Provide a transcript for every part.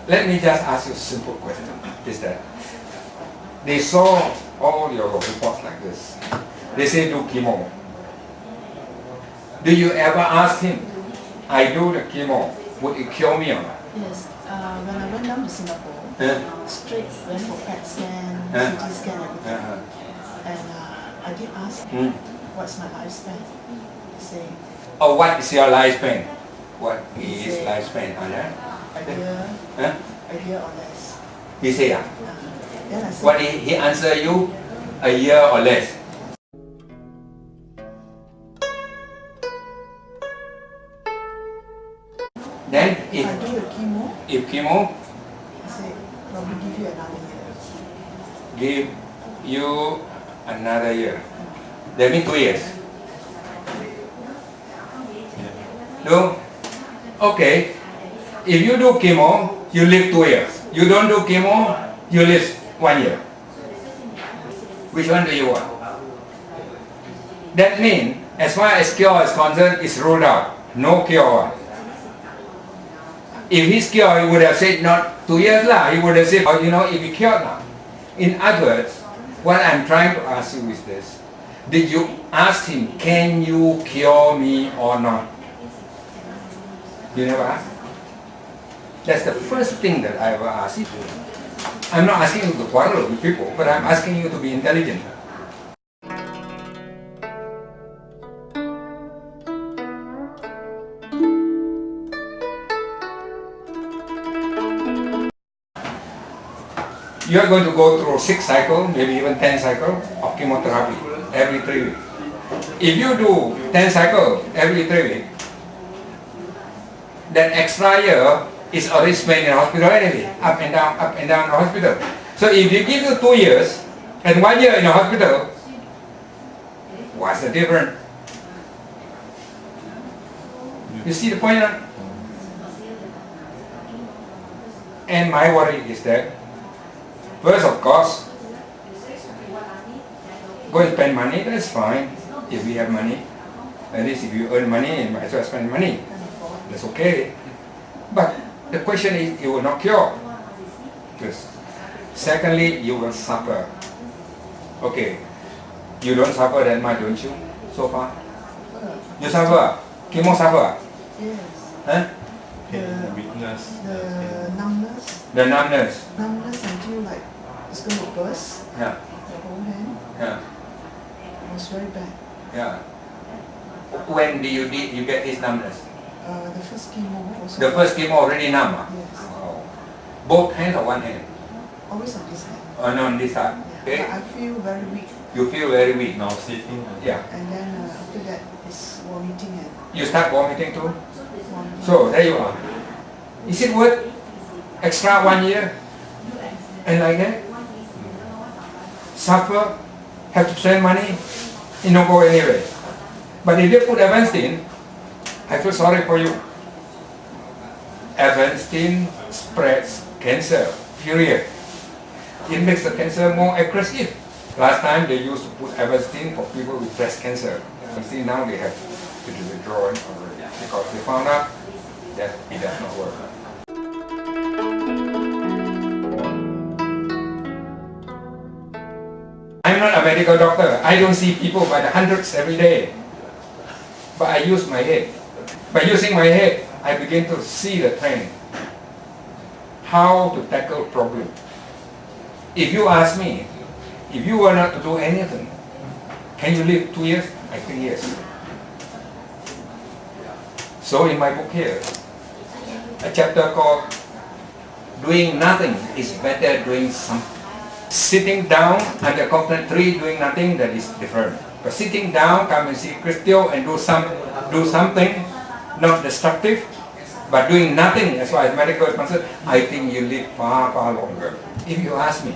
Let me just ask you a simple question. Is that they saw all your reports like this. They say do chemo. Do you ever ask him, I do the chemo, would it cure me or not? Yes. When I went down to Singapore, straight went for PET scan, CT scan, everything. And I did ask him, what's my lifespan? He said, oh, what is your lifespan? What is lifespan? a year or less. He say, Then I said, what he answer you? A year or less. Then if I do the chemo, I said, probably give you another year. Give you another year. That means 2 years. No? Okay. If you do chemo, you live 2 years. You don't do chemo, you live 1 year. Which one do you want? That means, as far as cure is concerned, it's ruled out. No cure. If he's cured, he would have said not 2 years lah. He would have said, oh, if he cured now. In other words, what I'm trying to ask you is this. Did you ask him, can you cure me or not? You never asked? That's the first thing that I ever asked you. I'm not asking you to quarrel with people, but I'm asking you to be intelligent. You are going to go through 6 cycles, maybe even 10 cycles of chemotherapy every 3 weeks. If you do 10 cycles every 3 weeks, that extra year is already spent in the hospital anyway, up and down in the hospital. So if you give you 2 years and 1 year in the hospital, what's the difference? You see the point? And my worry is that, first, of course, go and spend money, that's fine. If we have money, at least if you earn money, you might as well spend money. That's okay. But the question is, it will not cure. Because secondly, you will suffer. Okay, you don't suffer that much, don't you, so far? You suffer? Chemo suffer? Yes. Huh? The weakness. The numbness. The numbness. Numbness until like it's going to burst. Yeah. The whole hand. Yeah. It was very bad. Yeah. When do you get this numbness? The first chemo also. The first chemo already numb? Yes. Oh. Both hands or one hand? Always on this hand. Oh, no, on this side. Yeah. Okay. But I feel very weak. You feel very weak. Now sitting. Yeah. And then after that, it's vomiting and You start vomiting too? vomiting. So, there you are. Is it worth extra 1 year? And like that? Suffer? Have to spend money? You don't go anywhere. But if they put Avastin, I feel sorry for you. Avastin spreads cancer, period. It makes the cancer more aggressive. Last time they used to put Avastin for people with breast cancer. You see, now they have to withdraw it already because they found out that it does not work. I'm not a medical doctor. I don't see people by the hundreds every day. But I use my head. By using my head, I begin to see the trend. How to tackle problem. If you ask me, if you were not to do anything, can you live 2 years? I think yes. So in my book here, a chapter called Doing Nothing is Better Doing Something. Sitting down under a coconut tree doing nothing, that is different. But sitting down, come and see Christio and do something not destructive, but doing nothing as far as medical is concerned, I think you live far, far longer. If you ask me,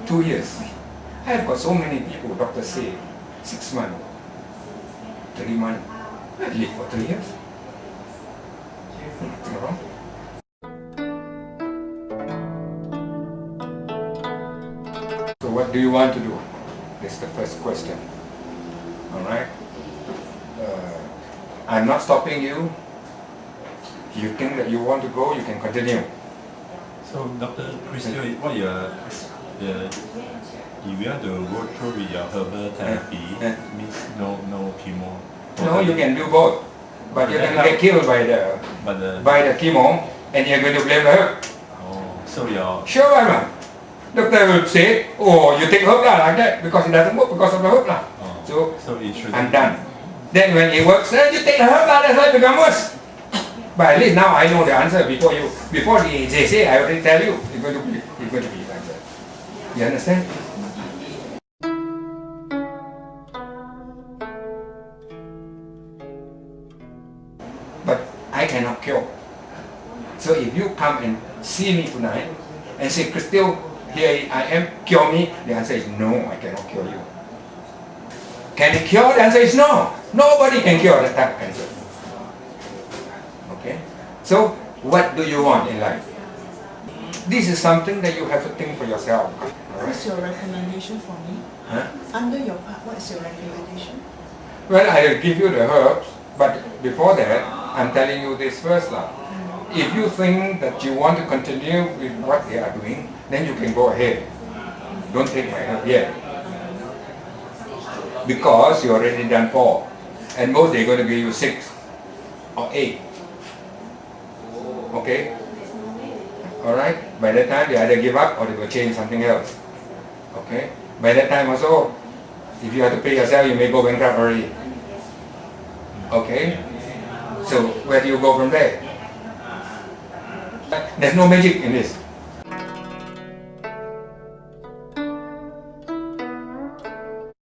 2 years. I have got so many people, doctors say, 6 months, 3 months. I live for 3 years. Nothing wrong. So what do you want to do? That's the first question. Alright? I'm not stopping you. You think that you want to go, you can continue. So, Dr. Christian, what you are, if you want to go through with your herbal therapy, means no chemo. No, you can do both, but you're going to get killed by the chemo, and you're going to blame the herb. Oh, so your Sure, why not? Doctor will say, oh, you take herb lah, like that, because it doesn't work because of the herb lah. So it should. I'm done. Then when it works, then you take the herb lah, that's why it becomes worse. But at least now I know the answer before they say, I already tell you, it's going to be the answer. You understand? But I cannot cure. So if you come and see me tonight and say, Christelle, here I am, cure me, the answer is no, I cannot cure you. Can it cure? The answer is no. Nobody can cure that type of cancer. Okay? So, what do you want in life? This is something that you have to think for yourself. What's your recommendation for me? Huh? Under your part, what's your recommendation? Well, I will give you the herbs, but before that, I'm telling you this first lah. If you think that you want to continue with what they are doing, then you can go ahead. Don't take my herb yet. Because you already done 4. And most they're going to give you 6 or 8. Okay? Alright? By that time they either give up or they will change something else. Okay? By that time also, if you have to pay yourself, you may go bankrupt already. Okay? So where do you go from there? There's no magic in this.